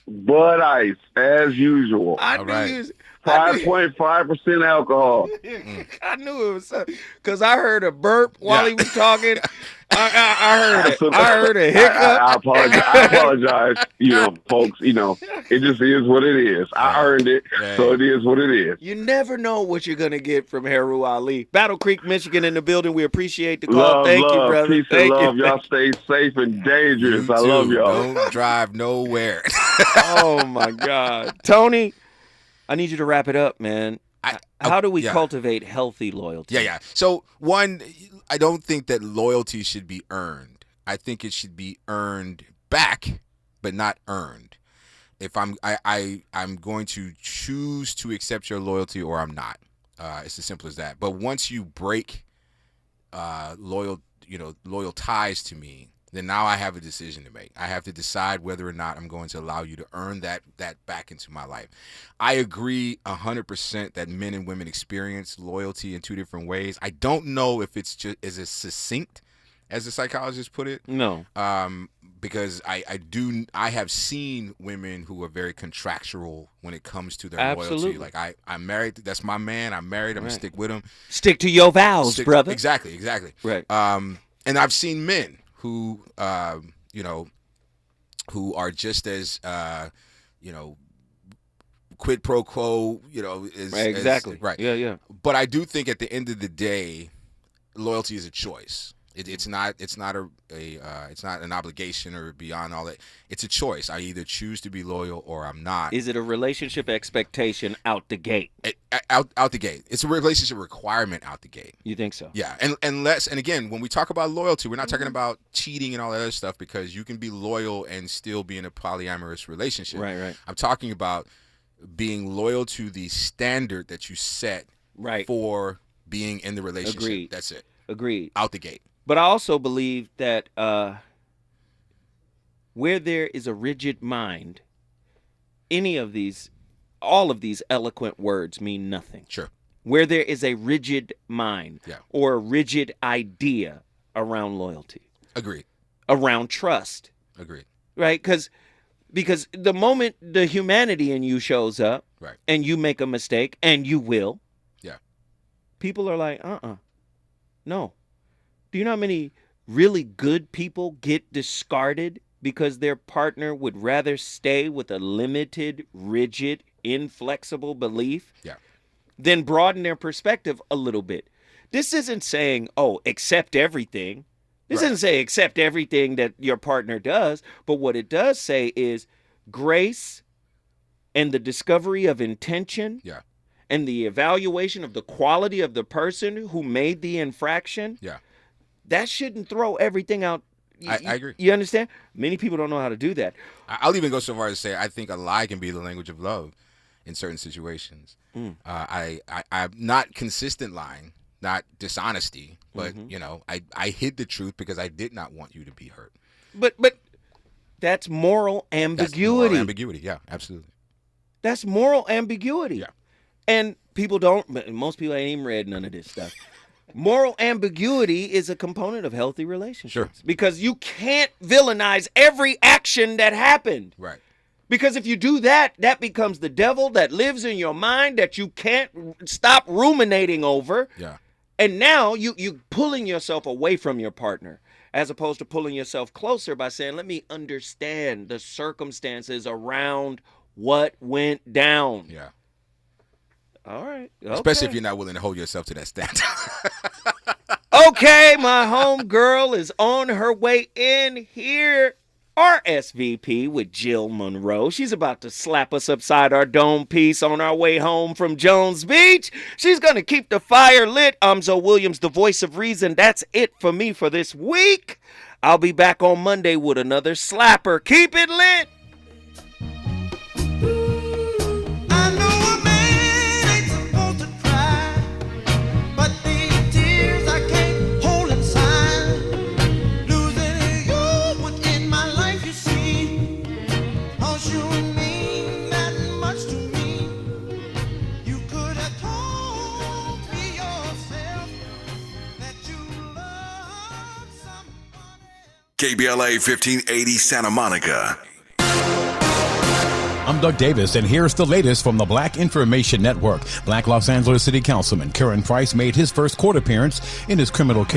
Bud Ice, as usual. I knew you was- 5.5% alcohol. I knew it was because I heard a burp while he was talking. I heard it. I heard a hiccup. I apologize. Folks, it just is what it is. I earned it, so it is what it is. You never know what you're gonna get from Haru Ali. Battle Creek, Michigan, in the building. We appreciate the call. Love, Thank love, you, brother. peace Thank and love. you. Y'all stay safe and dangerous. I love y'all. Don't drive nowhere. Oh my God, Tony, I need you to wrap it up, man. How do we cultivate healthy loyalty? Yeah. So one, I don't think that loyalty should be earned. I think it should be earned back, but not earned. If I'm going to choose to accept your loyalty or I'm not. It's as simple as that. But once you break loyal ties to me, then now I have a decision to make. I have to decide whether or not I'm going to allow you to earn that back into my life. I agree 100% that men and women experience loyalty in two different ways. I don't know if it's just as succinct as the psychologist put it. No. Because I have seen women who are very contractual when it comes to their Absolutely. loyalty. Like I'm married, that's my man, I'm married, I'm gonna stick with him. Stick to your vows, brother. Exactly. Right. And I've seen men who who are just as quid pro quo, exactly. Right. Yeah. But I do think at the end of the day, loyalty is a choice. It's not an obligation or beyond all that. It's a choice. I either choose to be loyal or I'm not. Is it a relationship expectation out the gate? Out the gate. It's a relationship requirement out the gate. You think so? Yeah. And again, when we talk about loyalty, we're not talking about cheating and all that other stuff, because you can be loyal and still be in a polyamorous relationship. Right. I'm talking about being loyal to the standard that you set for being in the relationship. Agreed. That's it. Agreed. Out the gate. But I also believe that where there is a rigid mind, all of these eloquent words mean nothing. Sure. Where there is a rigid mind or a rigid idea around loyalty. Agreed. Around trust. Agreed. Right? Because the moment the humanity in you shows up and you make a mistake, and you will, people are like, no. Do you know how many really good people get discarded because their partner would rather stay with a limited, rigid, inflexible belief than broaden their perspective a little bit? This isn't saying, accept everything. This doesn't say accept everything that your partner does. But what it does say is grace and the discovery of intention and the evaluation of the quality of the person who made the infraction. That shouldn't throw everything out. I agree. You understand? Many people don't know how to do that. I'll even go so far as to say I think a lie can be the language of love in certain situations. I'm not consistent lying, not dishonesty, but I hid the truth because I did not want you to be hurt. But that's moral ambiguity. That's moral ambiguity. Yeah, absolutely. That's moral ambiguity. Yeah. And most people ain't even read none of this stuff. Moral ambiguity is a component of healthy relationships. Sure. Because you can't villainize every action that happened. Right. Because if you do that, that becomes the devil that lives in your mind that you can't stop ruminating over. Yeah. And now you pulling yourself away from your partner, as opposed to pulling yourself closer by saying, let me understand the circumstances around what went down. Yeah. All right. Okay. Especially if you're not willing to hold yourself to that standard. Okay, my home girl is on her way in here. RSVP with Jill Monroe. She's about to slap us upside our dome piece on our way home from Jones Beach. She's going to keep the fire lit. I'm Zoe Williams, the voice of reason. That's it for me for this week. I'll be back on Monday with another slapper. Keep it lit. KBLA 1580 Santa Monica. I'm Doug Davis, and here's the latest from the Black Information Network. Black Los Angeles City Councilman Karen Price made his first court appearance in his criminal case.